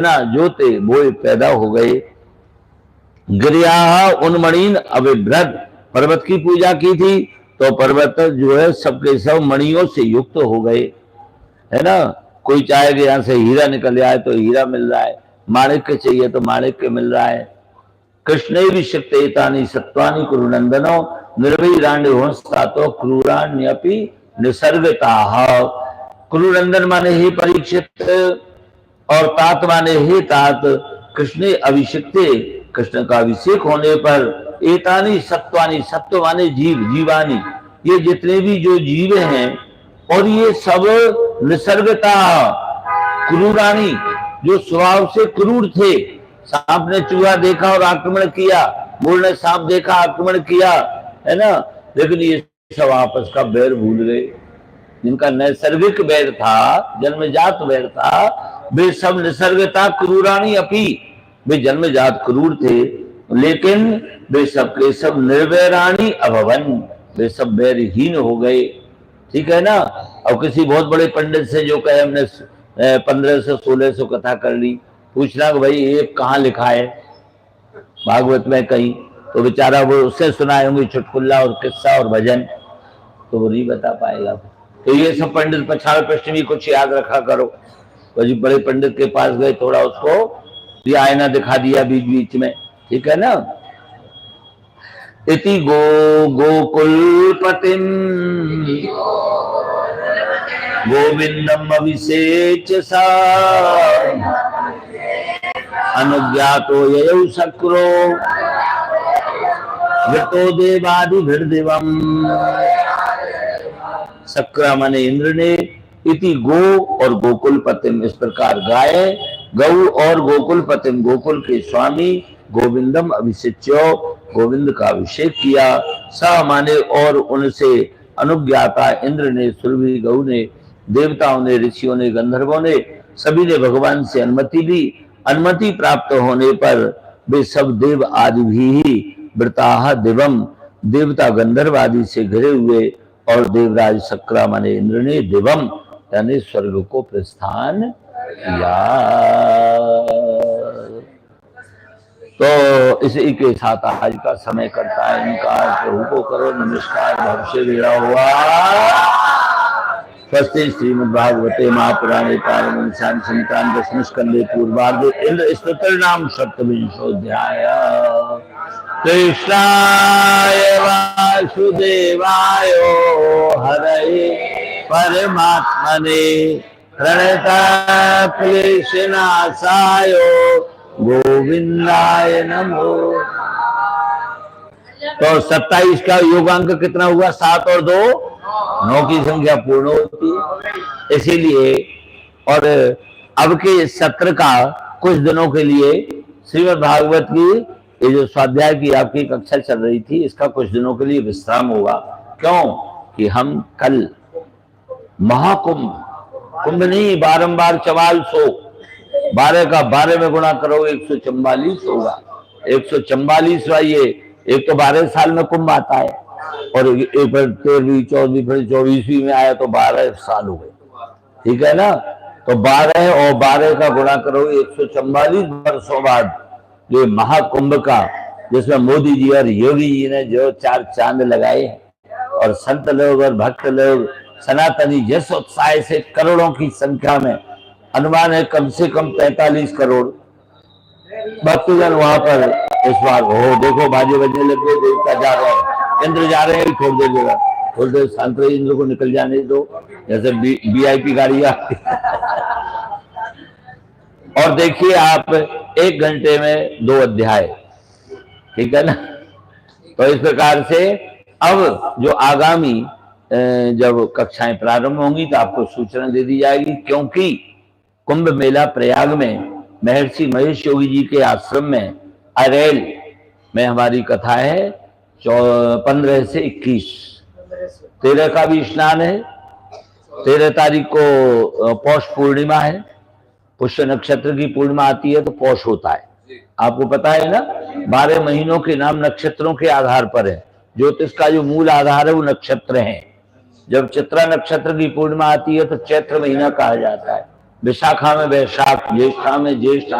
ना जोते बोए पैदा हो गए। गिरिया उन्मणीन अभिभ्रत, पर्वत की पूजा की थी तो पर्वत जो है सबके सब मणियों से युक्त हो गए, है ना। कोई चाहे कि यहाँ से हीरा निकल आए तो हीरा मिल रहा है, माणिक्य चाहिए तो माणिक्य मिल रहा है। कृष्ण भी शक्ति सत्वानी कुरुनंदनो निर्वीराण्य तो क्रूराण्यपि निसर्गता। कुरुनंदन माने ही परीक्षित और तात माने हे तात। कृष्ण अभिषिक्ते, कृष्ण का अभिषेक होने पर एतानी सत्वानी, सत्व माने जीव, जीवानी, ये जितने भी जो जीव हैं और ये सब निसर्गता क्रूरानी, जो स्वभाव से क्रूर थे। सांप ने चूहा देखा और आक्रमण किया, मोर ने सांप देखा आक्रमण किया, है ना। लेकिन ये सब आपस का बैर भूल गए। जिनका नैसर्गिक बैर था, जन्मजात बैर था, वे सब निसर्गता क्रूरानी अपी, वे जन्मजात क्रूर थे, लेकिन वे सब के सब निर्वैराणी अभवन, वे सब बैरहीन हो गए। ठीक है ना। अब किसी बहुत बड़े पंडित से जो कहे हमने 1500-1600 कथा कर ली, पूछना कि भाई ये कहाँ लिखा है भागवत में कहीं, तो बेचारा वो उससे सुनाए होंगे चुटकुल्ला और किस्सा और भजन, तो वो नहीं बता पाएगा। तो ये सब पंडित पछाड़ पश्चिमी कुछ याद रखा करो। तो बड़े पंडित के पास गए, थोड़ा उसको ये आईना दिखा दिया बीच बीच में, ठीक है ना। इति गोकुलपतिं गोविंदम अभिषेच सा अनुज्ञातो ययौ शक्रो वृतो देवादिभिर्दिवम्। शक्र माने इंद्र ने, इति गो और गोकुल पतिम, इस प्रकार गाय, गौ और गोकुल पतिम, गोकुल के स्वामी, गोविंदम अभिषेच्यो, गोविंद का अभिषेक किया। स माने और उनसे, अनुज्ञाता इंद्र ने, सुरभि गौ ने, देवताओं ने, ऋषियों ने, गंधर्वों ने, सभी ने भगवान से अनुमति ली। अनुमति प्राप्त होने पर वे सब देव आदि भी वृताह दिवम, देवता गंधर्व आदि से घिरे हुए, और देवराज शक्रा माने इंद्र ने दिवम यानी स्वर्ग को प्रस्थान किया। तो इसी के साथ आज का समय करता है इनका प्रभु को करो नमस्कार। भविष्य बेड़ा हुआ स्वस्ति श्रीमद्भागवते महापुराणे पारमहंस्यां संहितां दशम स्कंदे पूर्वार्धे इंद्र स्तोत्र नाम सप्तविंशोऽध्याय। कृष्णाय वासुदेवाय हरये परमात्मने प्रणतक्लेशनाशाय गोविंदाय नमो। तो 27 का योगांक कितना हुआ? 7 और 2 9 की संख्या पूर्ण होती है। इसीलिए और अब के सत्र का कुछ दिनों के लिए श्रीमद् भागवत की ये जो स्वाध्याय की आपकी कक्षा चल रही थी, इसका कुछ दिनों के लिए विश्राम होगा। क्यों कि हम कल महाकुंभ, कुंभ नहीं बारंबार 4400, 12 का 12 में गुणा करो 144 होगा। 144वां ये, एक तो 12 साल में कुंभ आता है और एक बार 13वीं 14वीं फिर 24वीं में आया तो 12 साल हो गए, ठीक है ना। तो 12 और 12 का गुणा करो 144 वर्षों बाद जो महाकुंभ का, जिसमें मोदी जी और योगी जी ने जो 4 चांद लगाए और संत लोग और भक्त लोग सनातनी जिस उत्साह से करोड़ों की संख्या में, अनुमान है कम से कम 45 करोड़ भक्तजन वहां पर इस बार हो। देखो बाजे बजने लग गए, देवता जा रहे हैं, इंद्र जा रहे हैं, छोड़ देगा, थोड़ी देर शांत रहे, इंद्र को निकल जाने दो, जैसे VIP गाड़ी आती। और देखिए आप 1 घंटे में 2 अध्याय, ठीक है ना। तो इस प्रकार से अब जो आगामी जब कक्षाएं प्रारंभ होंगी तो आपको सूचना दे दी जाएगी, क्योंकि कुंभ मेला प्रयाग में महर्षि महेश योगी जी के आश्रम में अरेल में हमारी कथा है 15 से 21। 13 का भी स्नान है, 13 तारीख को पौष पूर्णिमा है, पुष्य नक्षत्र की पूर्णिमा आती है तो पौष होता है, आपको पता है ना। 12 महीनों के नाम नक्षत्रों के आधार पर है। ज्योतिष का जो मूल आधार है वो नक्षत्र है। जब चित्रा नक्षत्र की पूर्णिमा आती है तो चैत्र महीना कहा जाता है, विशाखा में वैशाख, ज्येष्ठा में ज्येष्ठ